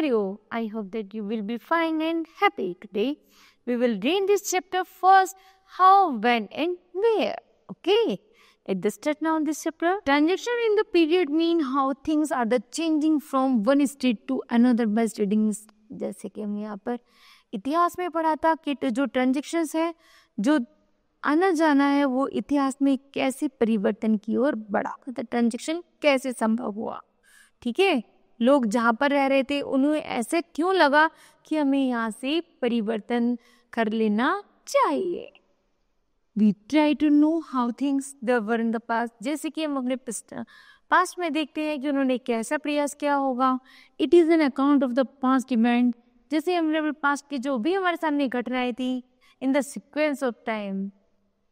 are you? I hope that you will be fine and happy today. We will read this chapter first, how, when and where. Okay, let's start now this chapter. Transaction in the period mean how things are the changing from one state to another by studying. जैसे कि हम यहाँ पर इतिहास में पढ़ा था कि जो ट्रांजेक्शन्स है, जो आना जाना है, वो इतिहास में कैसे परिवर्तन की ओर बढ़ा, मतलब ट्रांजेक्शन कैसे संभव हुआ. ठीक है, लोग जहाँ पर रह रहे थे उन्हें ऐसे क्यों लगा कि हमें यहाँ से परिवर्तन कर लेना चाहिए. We try to know how things were in the past. जैसे कि हम अपने पास्ट में देखते हैं कि उन्होंने कैसा प्रयास किया होगा. It is an account of the past event. जैसे हमने पास्ट की जो भी हमारे सामने घटनाएं थी, in the sequence of time.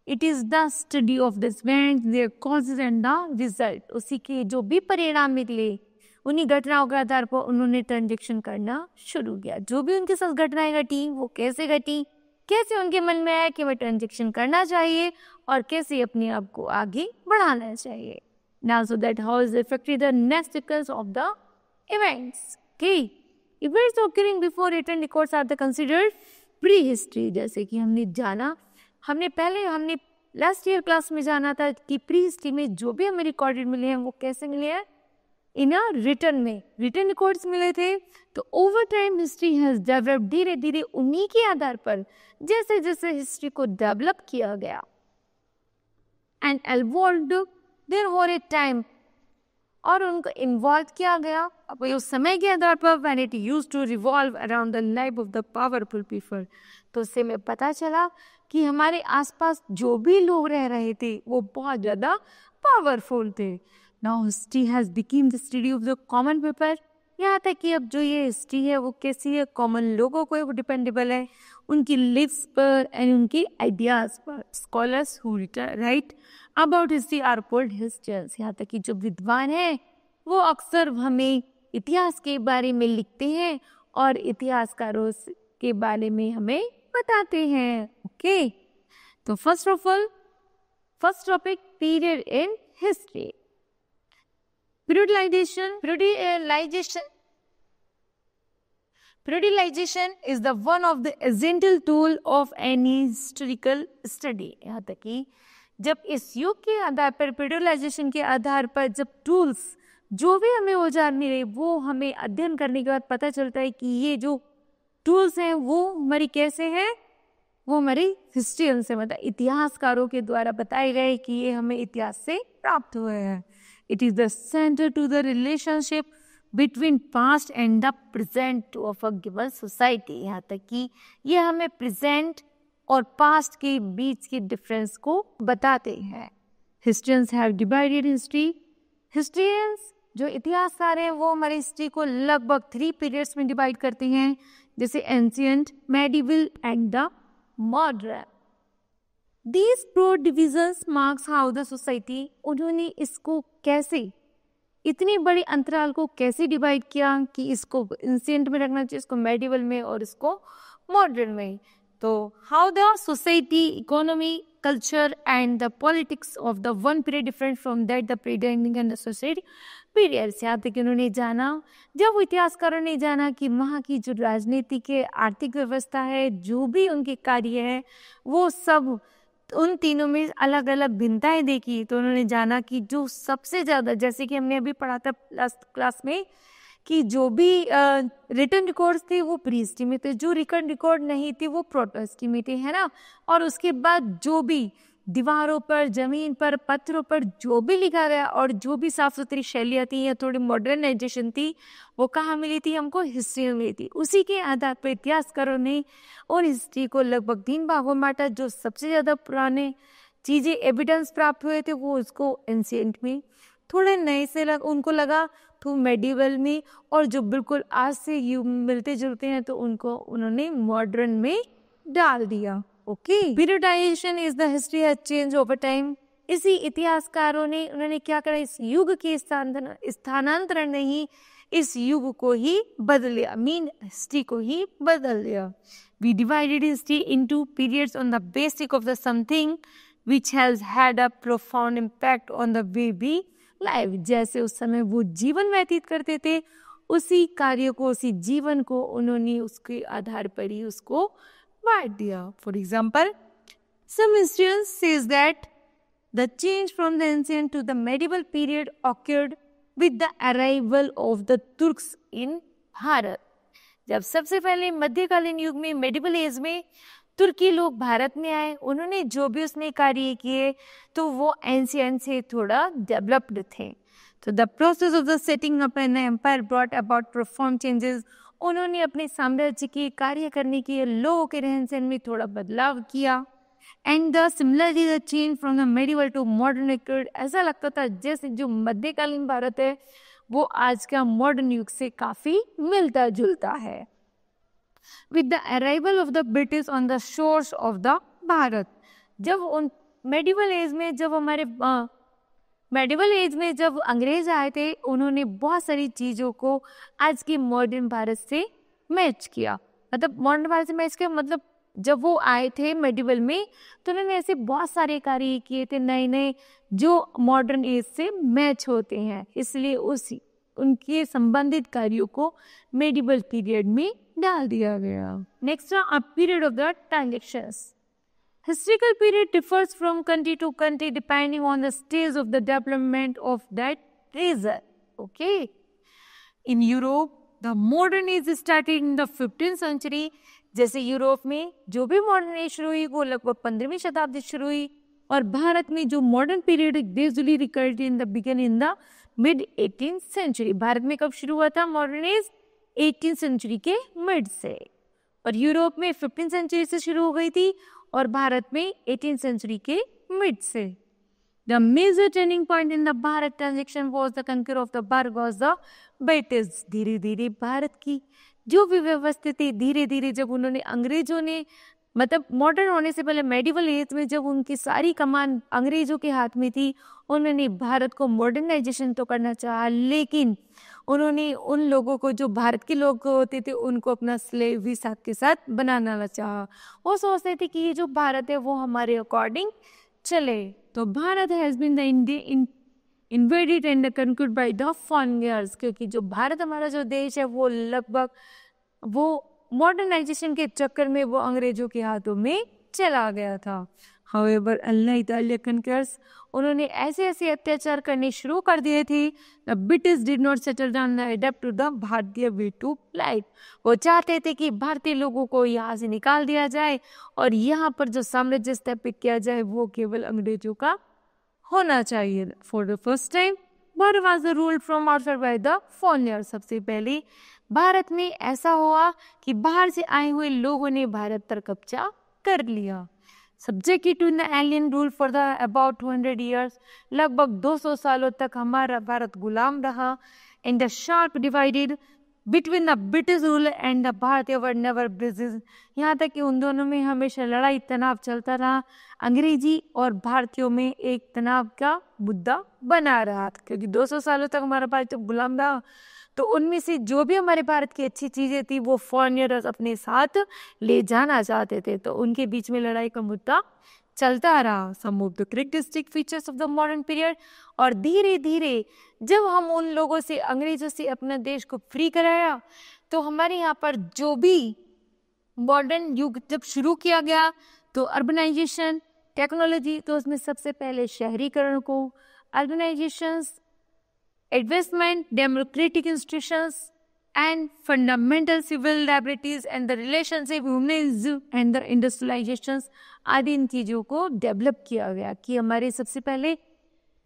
It is the study of this event, their causes and the result. उसी के जो भी परिणाम निकले, उन्हीं घटनाओं के आधार पर उन्होंने ट्रांजेक्शन करना शुरू किया. जो भी उनके साथ घटनाएं घटी, वो कैसे घटी, कैसे उनके मन में आया कि वह ट्रांजेक्शन करना चाहिए और कैसे अपने आप को आगे बढ़ाना चाहिए. Now, so that how is affected the next sequence of the events. Okay, events occurring before written records are the considered prehistory. जैसे कि हमने लास्ट ईयर क्लास में जाना था कि प्री हिस्ट्री में जो भी हमें रिकॉर्डेड मिले हैं वो कैसे मिले हैं, इन रिटर्न में रिटर्न रिकॉर्ड्स मिले थे. तो over time history has develop, धीरे धीरे उन्हीं के आधार पर जैसे जैसे हिस्ट्री को डेवलप किया गया and evolved there over a time, और उनको इन्वॉल्व किया गया अब उस समय के आधार पर when it used to revolve around the life of the powerful people. तो उससे हमें पता चला कि हमारे आसपास जो भी लोग रह रहे थे वो बहुत ज़्यादा पावरफुल थे. Now history has become the study of the common people. यहाँ तक कि अब जो ये हिस्ट्री है वो कैसी है, कॉमन लोगों को वो डिपेंडेबल है, उनकी लिव्स पर एंड उनके आइडियाज़ पर. Scholars who write about history are called historians. यहाँ तक कि जो विद्वान हैं वो अक्सर हमें इतिहास के बारे में लिखते हैं और इतिहासकारों के बारे में हमें बताते हैं. ओके, तो first of all first topic period in history. Periodization is the one of the essential tool of any historical study. यहाँ तक कि जब इस युग के आधार पर, periodization के आधार पर जब टूल्स, जो भी हमें औजार मिले, वो हमें अध्ययन करने के बाद पता चलता है कि ये जो टूल्स हैं वो हमारी कैसे हैं, वो हमारी हिस्ट्रियन से, मतलब इतिहासकारों के द्वारा बताए गए कि ये हमें इतिहास से प्राप्त हुए हैं. It is the center to the relationship between past and the present of a given society. यहाँ तक कि ये हमें प्रेजेंट और पास्ट के बीच के डिफरेंस को बताते हैं. Historians have divided history. Historians जो इतिहासकार हैं वो हमारी हिस्ट्री को लगभग 3 पीरियड्स में डिवाइड करते हैं, जैसे ancient, medieval and the modern. These broad divisions marks how the society, उन्होंने इसको कैसे, इतनी बड़ी अंतराल को कैसे डिवाइड किया कि इसको एंशियंट में रखना चाहिए, इसको मेडिवल में और इसको मॉडर्न में. तो how the society, economy, culture and the politics of the one period different from that the predating and associated periods. यहाँ तक उन्होंने जाना, जब इतिहासकारों ने जाना कि वहाँ की जो राजनीतिक आर्थिक व्यवस्था है, जो भी उनके कार्य है, वो सब उन तीनों में अलग अलग भिन्नताएं देखी, तो उन्होंने जाना कि जो सबसे ज़्यादा, जैसे कि हमने अभी पढ़ा था लास्ट क्लास में, कि जो भी रिटर्न रिकॉर्ड्स थे वो प्री हिस्ट्री में थे, जो रिटर्न रिकॉर्ड नहीं थे वो प्रोटो हिस्ट्री में थे, है ना. और उसके बाद जो भी दीवारों पर, जमीन पर, पत्थरों पर जो भी लिखा गया और जो भी साफ सुथरी शैलियाँ थी या थोड़ी मॉडर्नाइजेशन थी, वो कहाँ मिली थी, हमको हिस्ट्री में मिली थी. उसी के आधार पर इतिहासकारों ने और हिस्ट्री को लगभग 3 भागों में बांटा. जो सबसे ज़्यादा पुराने चीज़ें एविडेंस प्राप्त हुए थे वो उसको एंशिएंट में, थोड़े नए से उनको लगा तो मेडिवल में, और जो बिल्कुल आज से मिलते जुलते हैं तो उनको उन्होंने मॉडर्न में डाल दिया. Okay, periodisation is the history has change over time. इसी इतिहासकारों ने उन्होंने क्या करा, इस युग के स्थानांतरण नहीं, इस युग को ही बदल दिया, मीन हिस्ट्री को ही बदल दिया. We divided history into periods on the basic of the something which has had a profound impact on the way we life. जैसे उस समय वो जीवन व्यतीत करते थे उसी कार्य को, उसी जीवन को उन्होंने उसके आधार पर ही उसको बांट दिया. For example, some historians says that the change from the ancient to the medieval period occurred with the arrival of the Turks in Bharat. जब सबसे पहले मध्यकालीन युग में, मेडिवल एज में तुर्की लोग भारत में आए, उन्होंने जो भी उसमें कार्य किए तो वो एंशियंट से थोड़ा डेवलप्ड थे. तो the process of the setting up an empire brought about profound changes. उन्होंने अपने साम्राज्य के कार्य करने के लोगों के रहन सहन में थोड़ा बदलाव किया. And the similarly the change from the medieval to modern period. ऐसा लगता था जैसे जो मध्यकालीन भारत है वो आज का मॉडर्न युग से काफी मिलता जुलता है. With the arrival of the British on the shores of the Bharat. जब उन मेडिवल एज में, जब हमारे मेडिवल एज में जब अंग्रेज आए थे, उन्होंने बहुत सारी चीज़ों को आज के मॉडर्न भारत से मैच किया. मतलब मॉडर्न भारत से मैच किया मतलब जब वो आए थे मेडिवल में तो उन्होंने ऐसे बहुत सारे कार्य किए थे नए नए जो मॉडर्न एज से मैच होते हैं. इसलिए उनके संबंधित कार्यों को मेडिवल पीरियड में डाल दिया गया. Next a period of the transactions. Historical period differs from country to country depending on the stage of the development of that region. Okay. In Europe, the modern age started in the 15th century. जैसे Europe में जो भी modern age शुरू हुई वो लगभग 15वीं शताब्दी शुरू हुई. और भारत में जो modern period gradually record in the begin in the mid 18th century. Bharat में कब शुरू हुआ था मॉडर्न एज? 18th century के मिड से. और यूरोप में 15th century से शुरू हो गई थी और भारत में 18th century के मिड से. The major turning point in the Bharat transaction was the conquer of the bargos the British. धीरे धीरे भारत की जो भी व्यवस्था थी, धीरे धीरे जब उन्होंने अंग्रेजों ने, मतलब मॉडर्न होने से पहले मेडिवल एज में जब उनकी सारी कमान अंग्रेजों के हाथ में थी, उन्होंने भारत को मॉडर्नाइजेशन तो करना चाहा, लेकिन उन्होंने उन लोगों को जो भारत के लोग होते थे उनको अपना स्लेव भी साथ के साथ बनाना चाहा. वो सोचते थे कि ये जो भारत है वो हमारे अकॉर्डिंग चले. तो Bharat has been the invaded and conquered by the foreigners. क्योंकि जो भारत हमारा जो देश है वो लगभग वो मॉडर्नाइजेशन के चक्कर में वो अंग्रेजों के हाथों में चला गया था. However, unlike the earlier conquerors, उन्होंने ऐसे ऐसे अत्याचार करने शुरू कर दिए थे. The British did not settle down and adapt to the भारतीय way to life. वो चाहते थे कि भारतीय लोगों को यहाँ से निकाल दिया जाए और यहाँ पर जो साम्राज्य स्थापित किया जाए वो केवल अंग्रेजों का होना चाहिए. For the first time, Bharat was ruled from outside by the foreigners. सबसे पहले भारत में ऐसा हुआ कि बाहर से आए हुए लोगों ने भारत पर कब्जा कर लिया. Subjected to an alien rule for the about 200 years, लगभग 200 सालों तक हमारा भारत गुलाम रहा. And the sharp divided between the British rule and the Bharatiya were never bridges. यहाँ तक कि उन दोनों में हमेशा लड़ाई तनाव चलता रहा. अंग्रेजी और भारतीयों में एक तनाव का मुद्दा बना रहा था क्योंकि 200 सालों तक हमारा भारत गुलाम रहा. तो उनमें से जो भी हमारे भारत की अच्छी चीज़ें थी वो फॉरेनर्स अपने साथ ले जाना चाहते थे. तो उनके बीच में लड़ाई का मुद्दा चलता रहा. Some of the characteristic features of the modern period. और धीरे धीरे जब हम उन लोगों से, अंग्रेजों से अपने देश को फ्री कराया तो हमारे यहाँ पर जो भी मॉडर्न युग जब शुरू किया गया तो अर्बनाइजेशन, टेक्नोलॉजी, तो उसमें सबसे पहले शहरीकरण को, urbanisation, advancement, democratic institutions, and fundamental civil liberties and the relationship humanism and the industrializations आदि इन चीज़ों को डेवलप किया गया. कि हमारे सबसे पहले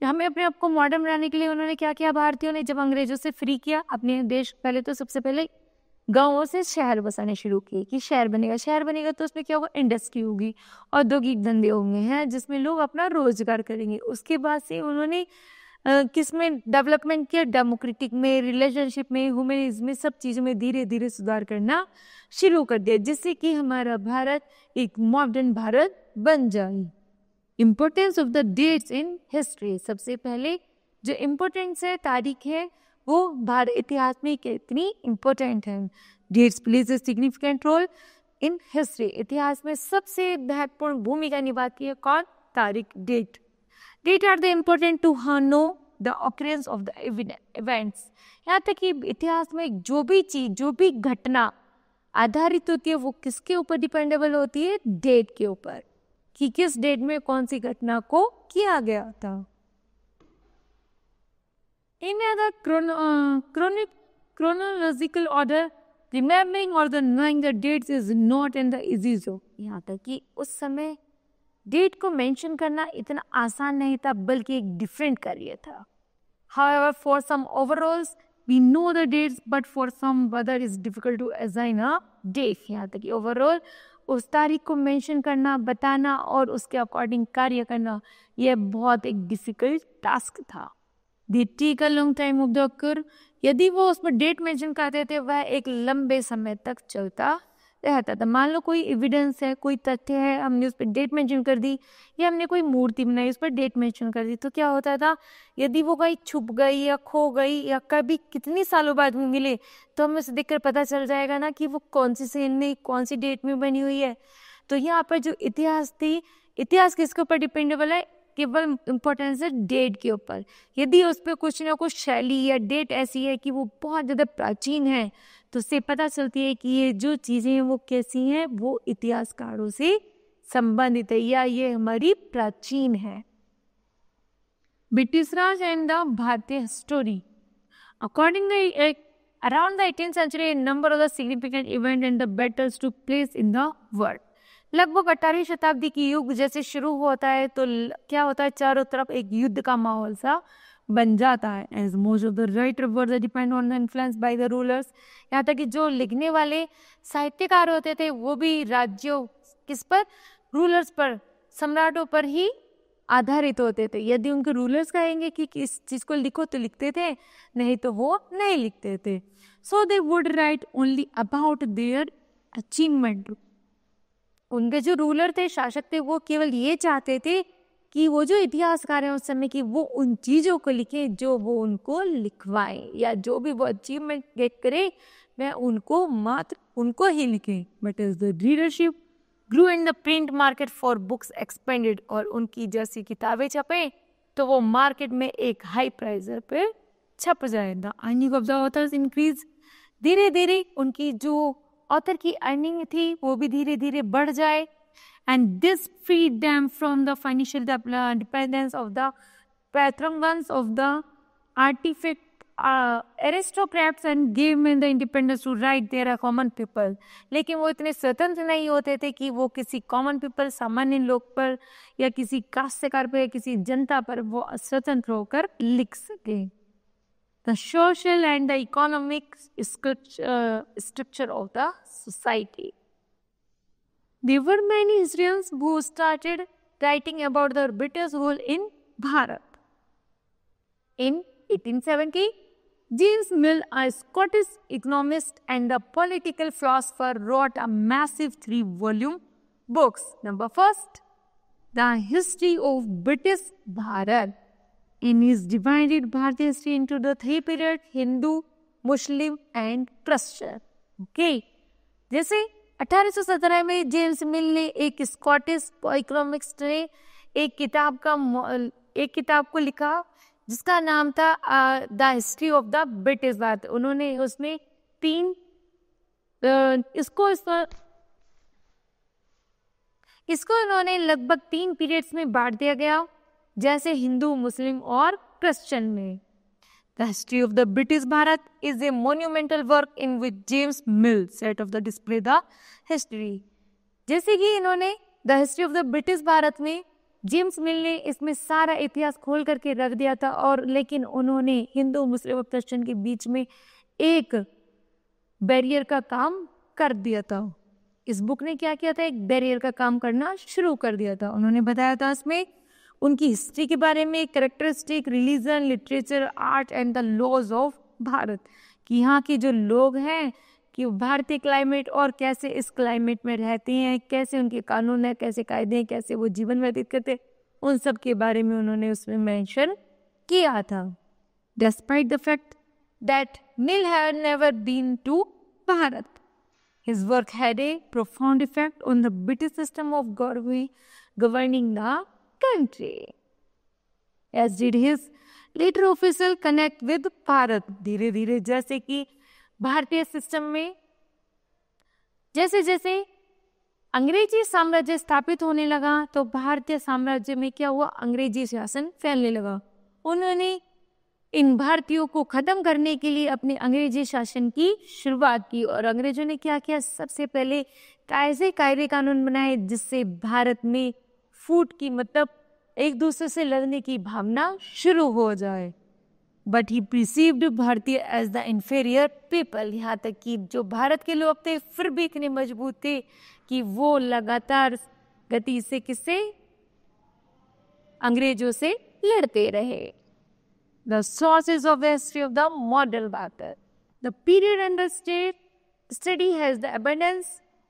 हमें अपने आप को मॉडर्न बनाने के लिए उन्होंने क्या किया, भारतीयों ने जब अंग्रेजों से फ्री किया अपने देश, पहले तो सबसे पहले गाँवों से शहर बसाने शुरू किए कि शहर बनेगा तो उसमें क्या होगा, इंडस्ट्री होगी, औद्योगिक धंधे होंगे हैं जिसमें लोग अपना रोजगार करेंगे. उसके बाद से उन्होंने किस में डेवलपमेंट किया, डेमोक्रेटिक में, रिलेशनशिप में, ह्यूमनिज्म में, सब चीज़ों में धीरे धीरे सुधार करना शुरू कर दिया जिससे कि हमारा भारत एक मॉडर्न भारत बन जाए. Importance of the dates in history. सबसे पहले जो इम्पोर्टेंस है, तारीख है, वो भारत इतिहास में कितनी इम्पोर्टेंट है. Dates plays a significant role in history. इतिहास में सबसे महत्वपूर्ण भूमिका निभाती है कौन, तारीख, date. Date are the important to know the occurrence of the events. यहाँ तक कि इतिहास में जो भी चीज, जो भी घटना आधारित होती है वो किसके ऊपर डिपेंडेबल होती है? डेट के ऊपर, कि किस डेट में कौन सी घटना को किया गया था। In the chronological order, remembering or the knowing the dates is not in the easy zone। यहाँ तक कि उस समय डेट को मेंशन करना इतना आसान नहीं था, बल्कि एक डिफरेंट कार्य था। However, for some overalls, we know the dates, but for some other it's difficult to assign a date। यहाँ तक कि ओवरऑल उस तारीख को मेंशन करना, बताना और उसके अकॉर्डिंग कार्य करना, यह बहुत एक डिफिकल्ट टास्क था। They take a long time of the occur। यदि वो उसमें डेट मेंशन करते थे, वह एक लंबे समय तक चलता रहता था। मान लो कोई एविडेंस है, कोई तथ्य है, हमने उस पर डेट मेंशन कर दी, या हमने कोई मूर्ति बनाई उस पर डेट मेंशन कर दी, तो क्या होता था, यदि वो कहीं छुप गई या खो गई या कभी कितनी सालों बाद में मिले, तो हमें उसे देखकर पता चल जाएगा ना कि वो कौन सी सेल में, कौन सी डेट में बनी हुई है। तो यहाँ पर जो इतिहास थी, इतिहास किसके ऊपर डिपेंडेबल है? केवल इम्पोर्टेंस है डेट के ऊपर। यदि उस पर कुछ ना कुछ शैली या डेट ऐसी है कि वो बहुत ज़्यादा प्राचीन है, तो उससे पता चलती है कि ये जो चीज़ें हैं वो कैसी हैं, वो इतिहासकारों से संबंधित है या ये हमारी प्राचीन है। ब्रिटिश राज एंड द भारतीय history. Accordingly around the 18th century, number of the significant event and the battles took place in the world. लगभग 18वीं शताब्दी की युग जैसे शुरू होता है तो क्या होता है, चारों तरफ एक युद्ध का माहौल सा बन जाता है। As most of the writer were depend on the influence by the rulers. यहाँ तक कि जो लिखने वाले साहित्यकार होते थे वो भी राज्यों, किस पर? रूलर्स पर, सम्राटों पर ही आधारित होते थे। यदि उनके रूलर्स कहेंगे कि इस चीज़ को लिखो तो लिखते थे, नहीं तो वो नहीं लिखते थे। So they would write only about their achievement. उनके जो रूलर थे, शासक थे, वो केवल ये चाहते थे कि वो जो इतिहासकार हैं उस समय की, वो उन चीज़ों को लिखे जो वो उनको लिखवाएं, या जो भी वो अचीवमेंट गेट करे वह उनको मात्र उनको ही लिखे। But is the readership grew and the print market for books expanded. और उनकी जैसी किताबें छपे तो वो मार्केट में एक हाई प्राइस पे छप जाए। The earning of the author's increase. धीरे धीरे उनकी जो ऑथर की अर्निंग थी वो भी धीरे धीरे बढ़ जाए। And this freed them from the financial dependence of the patrons of the artifact aristocrats and give में the independence to write their common people. लेकिन वो इतने स्वतंत्र नहीं होते थे कि वो किसी कॉमन पीपल, सामान्य लोग पर या किसी काश्तकार पर या किसी जनता पर वो स्वतंत्र होकर लिख सके। The social and the economic structure of the society. There were many historians who started writing about the British rule in Bharat. In 1870, James Mill, a Scottish economist and a political philosopher, wrote a massive 3-volume books. Number first, The History of British Bharat. In his divided Bharatiya history into the 3 periods, Hindu, Muslim and Christian. Okay. जैसे 1817 में James मिल ने, एक Scottish economics ने, एक किताब को लिखा जिसका नाम था the history of the British Bharat. उन्होंने उसमें 3 इसको इन्होंने लगभग 3 पीरियड्स में बांट दिया गया, जैसे हिंदू, मुस्लिम और क्रिश्चियन में। The history of the British Bharat is a monumental work in which James mill set of the display the history. जैसे कि इन्होंने the history of the British Bharat में जेम्स मिल ने इसमें सारा इतिहास खोल करके रख दिया था, और लेकिन उन्होंने हिंदू, मुस्लिम और क्रिश्चियन के बीच में एक बैरियर का काम कर दिया था। इस बुक ने क्या किया था? एक बैरियर का काम करना शुरू कर दिया था। उन्होंने बताया था इसमें उनकी हिस्ट्री के बारे में, characteristic, religion, literature, art and the laws of Bharat, कि यहाँ के जो लोग हैं कि भारतीय क्लाइमेट और कैसे इस क्लाइमेट में रहते हैं, कैसे उनके कानून है, कैसे कायदे हैं, कैसे वो जीवन व्यतीत करते हैं, उन सब के बारे में उन्होंने उसमें मेंशन किया था। Despite the fact that Mill had never been to Bharat, his work had a profound effect on the British system of governing the country, as did his letter official connect with Bharat, धीरे धीरे जैसे कि भारतीय system में जैसे जैसे अंग्रेजी साम्राज्य स्थापित होने लगा तो भारतीय साम्राज्य में क्या हुआ, अंग्रेजी शासन फैलने लगा। उन्होंने इन भारतीयों को खत्म करने के लिए अपने अंग्रेजी शासन की शुरुआत की और अंग्रेजों ने क्या किया, सबसे पहले कायदे कायदे कानून बनाए जिससे भारत में फूट की मतलब एक दूसरे से लड़ने की भावना शुरू हो जाए। बट ही प्रिसीव्ड भारतीय एज द इंफीरियर पीपल, यहाँ तक कि जो भारत के लोग थे फिर भी इतने मजबूत थे कि वो लगातार गति से किससे, अंग्रेजों से लड़ते रहे। The sources of the history of the model battle. The period under study has the abundance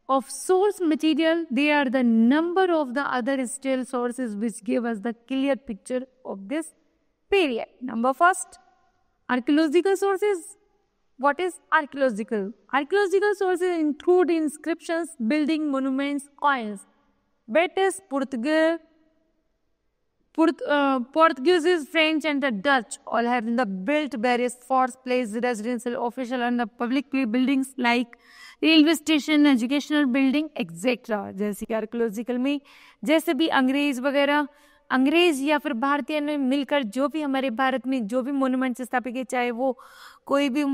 of source material. They are the number of the other still sources which give us the clear picture of this period. Number first, archaeological sources. What is archaeological? Archaeological sources include inscriptions, building, monuments, coins. British, Portuguese, French, and the Dutch all have built various forts, places, residential, official, and the public buildings like railway station, educational building etcetera. जैसे कि archaeological में जैसे भी अंग्रेज वगैरह, अंग्रेज या फिर भारतीय ने मिलकर जो भी हमारे भारत में जो भी मोन्यूमेंट्स स्थापित किए, चाहे वो कोई भी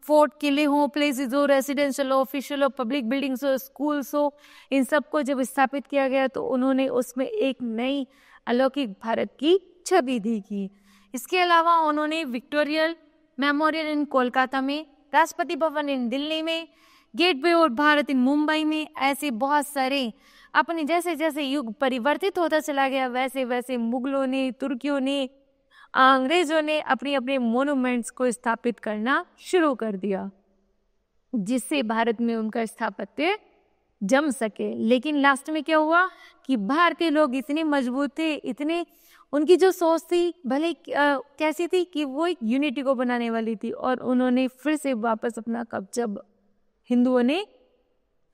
फोर्ट, किले हो, प्लेसेस हो, रेसिडेंशियल हो, ऑफिशियल हो, पब्लिक बिल्डिंग्स हो, स्कूल्स हो, इन सबको जब स्थापित किया गया तो उन्होंने उसमें एक नई अलौकिक भारत की छवि दी की। इसके अलावा उन्होंने विक्टोरियल मेमोरियल इन कोलकाता में, राष्ट्रपति भवन इन दिल्ली में, गेटवे और भारत इन मुंबई में, ऐसे बहुत सारे अपने जैसे जैसे युग परिवर्तित होता चला गया वैसे वैसे मुगलों ने, तुर्कियों ने, अंग्रेजों ने अपने अपने मोन्यूमेंट्स को स्थापित करना शुरू कर दिया जिससे भारत में उनका स्थापत्य जम सके। लेकिन लास्ट में क्या हुआ कि भारतीय लोग इतने मजबूत थे, इतने उनकी जो सोच थी भले कैसी थी कि वो एक यूनिटी को बनाने वाली थी और उन्होंने फिर से वापस अपना कब्जा हिंदुओं ने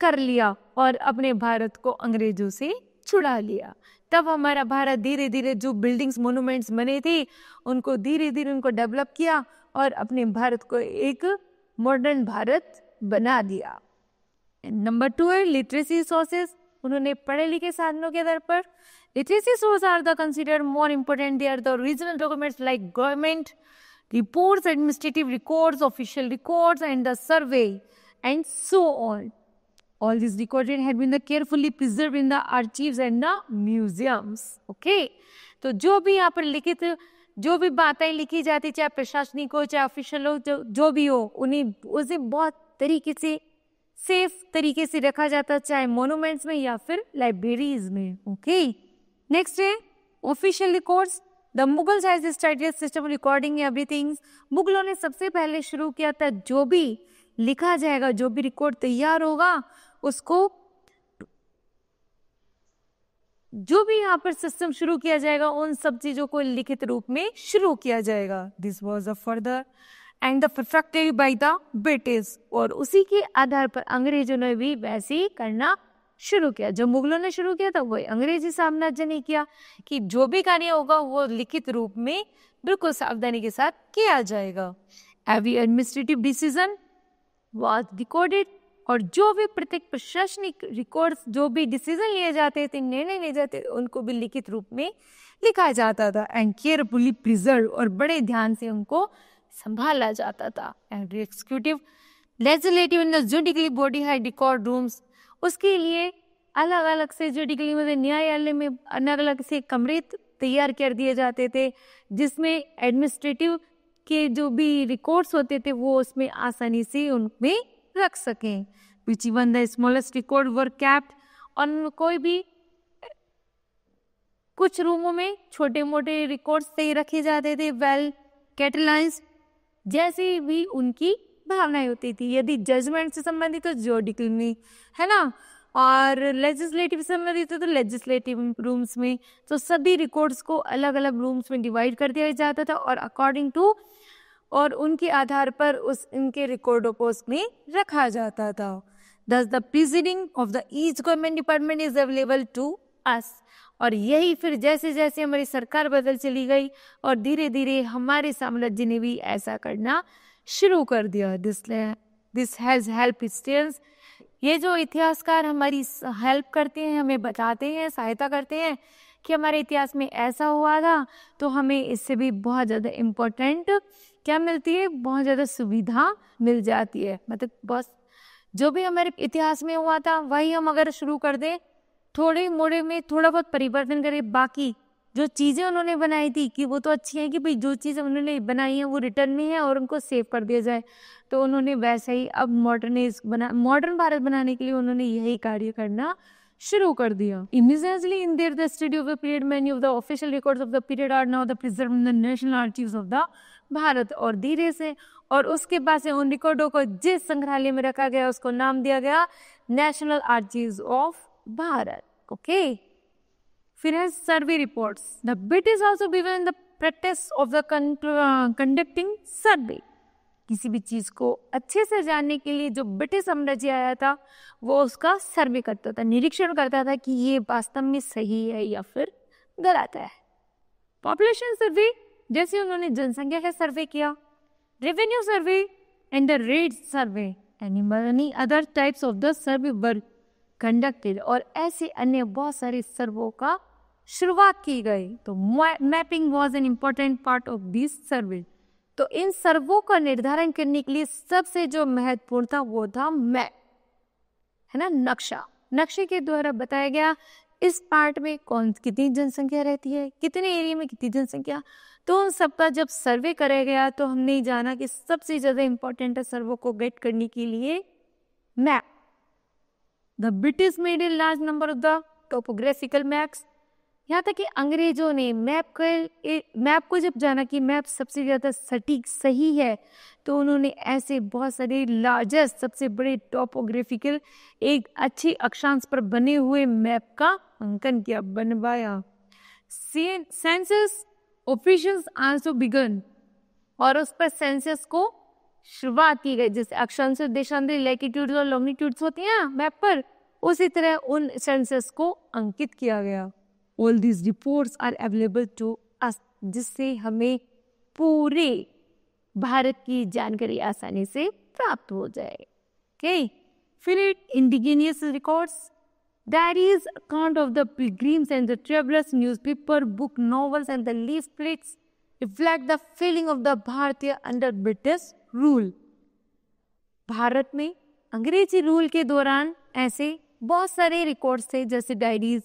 कर लिया और अपने भारत को अंग्रेजों से छुड़ा लिया। तब हमारा भारत धीरे धीरे जो बिल्डिंग्स, मोन्यूमेंट्स बने थे उनको धीरे धीरे उनको डेवलप किया और अपने भारत को एक मॉडर्न भारत बना दिया। नंबर 2 है लिटरेसी सोर्सेस। उन्होंने पढ़े लिखे साधनों के आधार पर literacy source are the considered more important. They are the regional documents like government reports, administrative records, official records and the survey and so on. All these recorded had been carefully preserved in the archives and the museums. Okay? तो जो भी यहाँ पर लिखित जो भी बातें लिखी जाती, चाहे प्रशासनिक हो चाहे ऑफिशियल हो, जो भी हो, उन्हें उसे बहुत तरीके से सेफ तरीके से रखा जाता, चाहे मोन्यूमेंट्स में या फिर लाइब्रेरीज में। ओके, नेक्स्ट है official records. The Mughals has started system recording everything. मुगलों ने सबसे पहले शुरू किया था जो भी लिखा जाएगा, जो भी रिकॉर्ड तैयार होगा उसको, जो भी यहाँ पर सिस्टम शुरू किया जाएगा उन सब चीजों को लिखित रूप में शुरू किया जाएगा। This was a further and the perfected by the British, और उसी के आधार पर अंग्रेजों ने भी वैसे ही करना शुरू किया। जो मुगलों ने शुरू किया था वही अंग्रेजी साम्राज्य ने किया कि जो भी कार्य होगा वो लिखित रूप में बिल्कुल सावधानी के साथ किया जाएगा। Every administrative decision was recorded, और जो भी प्रत्येक प्रशासनिक रिकॉर्ड्स, जो भी डिसीजन लिए जाते थे, निर्णय लिए जाते थे, उनको भी लिखित रूप में लिखा जाता था। एंड केयरफुली प्रिजर्व, और बड़े ध्यान से उनको संभाला जाता था। And executive, legislative and judiciary body है रिकॉर्ड रूम्स। उसके लिए अलग अलग से जुडिशरी में, न्यायालय में अलग अलग से कमरे तैयार कर दिए जाते थे जिसमें एडमिनिस्ट्रेटिव के जो भी रिकॉर्ड्स होते थे वो उसमें आसानी से उनमें रख सकें। Which even the smallest record were kept, और कोई भी कुछ रूमों में छोटे मोटे रिकॉर्ड्स से रखे जाते थे, वेल कैटलाइज, जैसे भी उनकी भावनाएं होती थी। यदि जजमेंट से संबंधित तो जुडिशरी में, है ना, और लेजिस्लेटिव से संबंधित तो लेजिस्लेटिव रूम्स में। तो सभी रिकॉर्ड्स को अलग अलग रूम्स में डिवाइड कर दिया जाता था और अकॉर्डिंग टू, और उनके आधार पर उस इनके रिकॉर्डों को उसमें रखा जाता था। Thus the proceeding of the each government department is available to us, और यही फिर जैसे जैसे हमारी सरकार बदल चली गई और धीरे धीरे हमारे साम्राज्य ने भी ऐसा करना शुरू कर दिया। दिस हैज हेल्प हिस्टोरियंस, ये जो इतिहासकार हमारी हेल्प करते हैं, हमें बताते हैं, सहायता करते हैं कि हमारे इतिहास में ऐसा हुआ था, तो हमें इससे भी बहुत ज़्यादा इम्पोर्टेंट क्या मिलती है, बहुत ज़्यादा सुविधा मिल जाती है। मतलब बस जो भी हमारे इतिहास में हुआ था वही हम अगर शुरू कर दें, थोड़े मोड़े में थोड़ा बहुत परिवर्तन करें, बाकी जो चीज़ें उन्होंने बनाई थी कि वो तो अच्छी हैं कि भाई जो चीज़ें उन्होंने बनाई हैं वो रिटर्न में है और उनको सेव कर दिया जाए, तो उन्होंने वैसे ही अब मॉडर्न भारत बनाने के लिए उन्होंने यही कार्य करना शुरू कर दिया। Immediately in there the study of the period, many of the official records of the period are now the preserved in the national archives of the Bharat. और धीरे से और उसके बाद से उन रिकॉर्डों को जिस संग्रहालय में रखा गया उसको नाम दिया गया national archives of Bharat. Okay, फिर है survey reports. The British also began the practice of the conducting survey. किसी भी चीज को अच्छे से जानने के लिए जो ब्रिटिश साम्राज्य आया था वो उसका सर्वे करता था, निरीक्षण करता था कि ये वास्तव में सही है या फिर गलत है। पॉपुलेशन सर्वे, जैसे उन्होंने जनसंख्या का सर्वे किया, revenue survey and the rate survey and money other types of the survey were conducted. और ऐसे अन्य बहुत सारे सर्वों का शुरुआत की गई। तो mapping was an important part of this survey. तो इन सर्वों का निर्धारण करने के लिए सबसे जो महत्वपूर्ण था वो था मैप, है ना, नक्शा। नक्शे के द्वारा बताया गया इस पार्ट में कितनी जनसंख्या रहती है, कितने एरिया में कितनी जनसंख्या। तो उन सबका जब सर्वे कराया गया तो हमने जाना कि सबसे ज्यादा इंपॉर्टेंट है सर्वो को गेट करने के लिए map. The British made a large number of the topographical maps. यहाँ तक कि अंग्रेजों ने मैप को जब जाना कि मैप सबसे ज़्यादा सटीक सही है, तो उन्होंने ऐसे बहुत सारे लार्जेस्ट सबसे बड़े टोपोग्राफिकल एक अच्छी अक्षांश पर बने हुए मैप का अंकन किया, बनवाया। सेंसस ऑपरेशंस आल्सो बिगन, और उस पर सेंसस को शुरुआत की गई। जैसे अक्षांश देशांतर लैटिट्यूड्स और लॉन्गिट्यूड्स होती हैं मैप पर, उसी तरह उन सेंसस को अंकित किया गया। All these reports are available to us, जिससे हमें पूरे भारत की जानकारी आसानी से प्राप्त हो जाए। Okay, फिर indigenous records, diaries, account of the pilgrims and the travelers, newspaper, book, novels and the leaflets reflect the feeling of the Bharatiya under British rule। Bharat में अंग्रेजी रूल के दौरान ऐसे बहुत सारे रिकॉर्ड्स थे, जैसे डायरीज,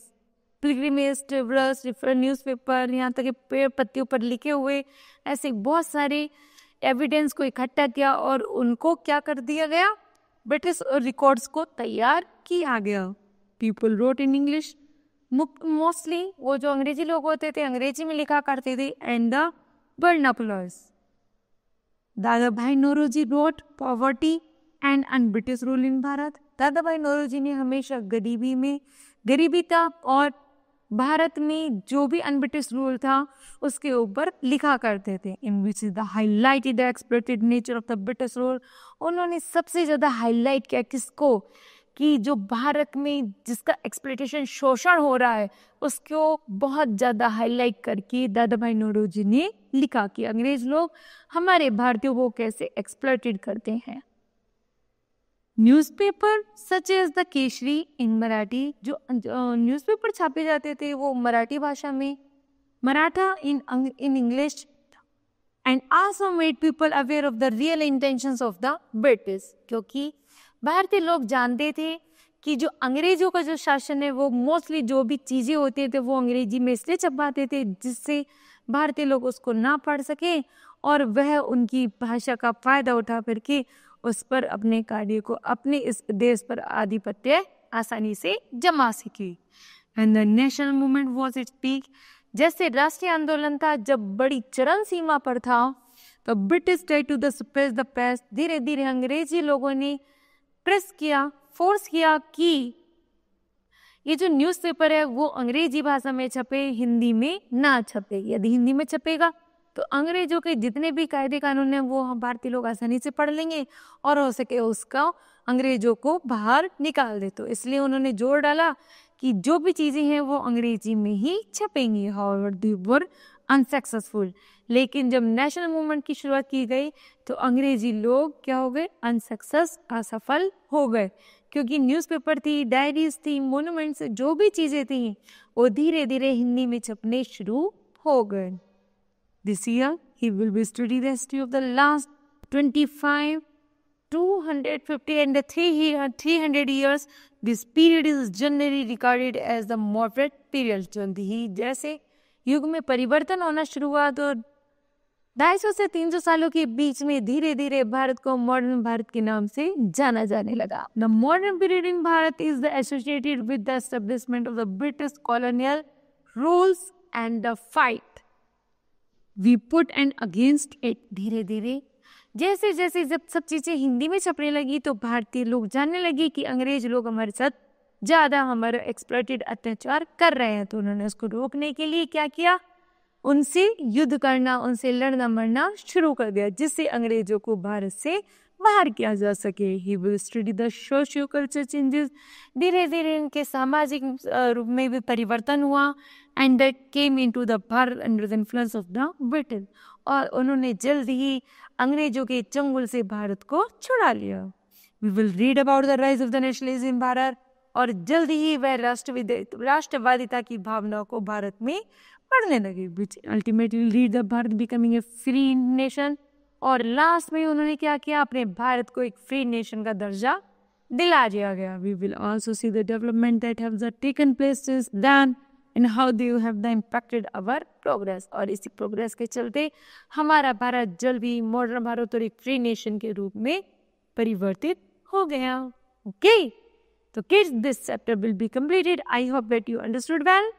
पिलग्रिमेज, ट्रेवलर्स, न्यूज़पेपर, यहाँ तक कि पेड़ पत्तियों पर लिखे हुए ऐसे बहुत सारे एविडेंस को इकट्ठा किया और उनको क्या कर दिया गया, ब्रिटिश रिकॉर्ड्स को तैयार किया गया। People wrote in English, mostly वो जो अंग्रेजी लोग होते थे अंग्रेजी में लिखा करते थे। And the vernaculars, Dadabhai Naoroji wrote poverty and un British rule in Bharat. Dadabhai Naoroji ने हमेशा गरीबी था और भारत में जो भी अनब्रिटिश रूल था उसके ऊपर लिखा करते थे। In which is the highlighted the exploited nature of the British rule. उन्होंने सबसे ज़्यादा हाईलाइट किया किसको, कि जो भारत में जिसका एक्सप्लॉइटेशन, शोषण हो रहा है, उसको बहुत ज़्यादा हाईलाइट करके दादा भाई नौरोजी ने लिखा कि अंग्रेज लोग हमारे भारतीयों को कैसे एक्सप्लॉइटेड करते हैं। Newspaper such as the Kesari in Marathi, जो न्यूज़पेपर छापे जाते थे वो मराठी भाषा में, Maratha in English, and also made people aware of the real intentions of the British. क्योंकि भारतीय लोग जानते थे कि जो अंग्रेजों का जो शासन है वो मोस्टली जो भी चीज़ें होती थे वो अंग्रेजी में इसलिए छपवाते थे जिससे भारतीय लोग उसको ना पढ़ सके और वह उनकी भाषा का फायदा उठा करके उस पर अपने कार्य को, अपने इस देश पर आधिपत्य आसानी से जमा सके। And the national movement was it peak, जैसे राष्ट्रीय आंदोलन था जब बड़ी चरम सीमा पर था, तो British tried to the suppress the press. धीरे धीरे अंग्रेजी लोगों ने प्रेस किया, फोर्स किया कि ये जो न्यूज़पेपर है वो अंग्रेजी भाषा में छपे, हिंदी में ना छपे। यदि हिंदी में छपेगा तो अंग्रेजों के जितने भी कायदे कानून हैं वो हम भारतीय लोग आसानी से पढ़ लेंगे और हो सके उसका अंग्रेजों को बाहर निकाल दे। तो इसलिए उन्होंने जोर डाला कि कि जो भी चीज़ें हैं वो अंग्रेजी में ही छपेंगी। However they were unsuccessful. लेकिन जब नेशनल मूवमेंट की शुरुआत की गई तो अंग्रेजी लोग क्या हो गए, असफल हो गए, क्योंकि न्यूज़पेपर थी, डायरीज थी, मोनूमेंट्स, जो भी चीज़ें थी वो धीरे धीरे हिंदी में छपने शुरू हो गए। This year he will be studying the history of the last 25, 250 and 300 years. This period is generally regarded as the moderate period. जल्द ही जैसे युग में परिवर्तन होना शुरू हुआ तो 250 से 300 सालों के बीच में धीरे धीरे भारत को मॉडर्न भारत के नाम से जाना जाने लगा। The modern period in Bharat is associated with the establishment of the British colonial rules and the fight we put and against it. धीरे धीरे जैसे जैसे जब सब चीजें हिंदी में छपने लगी तो भारतीय लोग जानने लगे कि अंग्रेज लोग हमारे साथ ज्यादा हमारा एक्सप्लॉइटेड अत्याचार कर रहे हैं, तो उन्होंने उसको रोकने के लिए क्या किया, उनसे युद्ध करना, उनसे लड़ना मरना शुरू कर दिया, जिससे अंग्रेजों को भारत से बाहर किया जा सके। He will study the socio-cultural changes. धीरे धीरे इनके सामाजिक रूप में भी परिवर्तन हुआ and that came into the Bharat under the influence of the British. और उन्होंने जल्द ही अंग्रेजों के चंगुल से भारत को छुड़ा लिया। We will read about the rise of the nationalism in Bharat. और जल्द ही वह राष्ट्रवादिता की भावना को भारत में पढ़ने लगे, which ultimately lead the Bharat becoming a free nation. और लास्ट में उन्होंने क्या किया, अपने भारत को एक फ्री नेशन का दर्जा दिला दिया गया। We will also see the development that have taken place since then and how they have impacted our progress. और इसी प्रोग्रेस के चलते हमारा भारत जल्द ही मॉडर्न भारत और एक फ्री नेशन के रूप में परिवर्तित हो गया। Okay, so kids, this chapter will be completed. I hope that you understood well.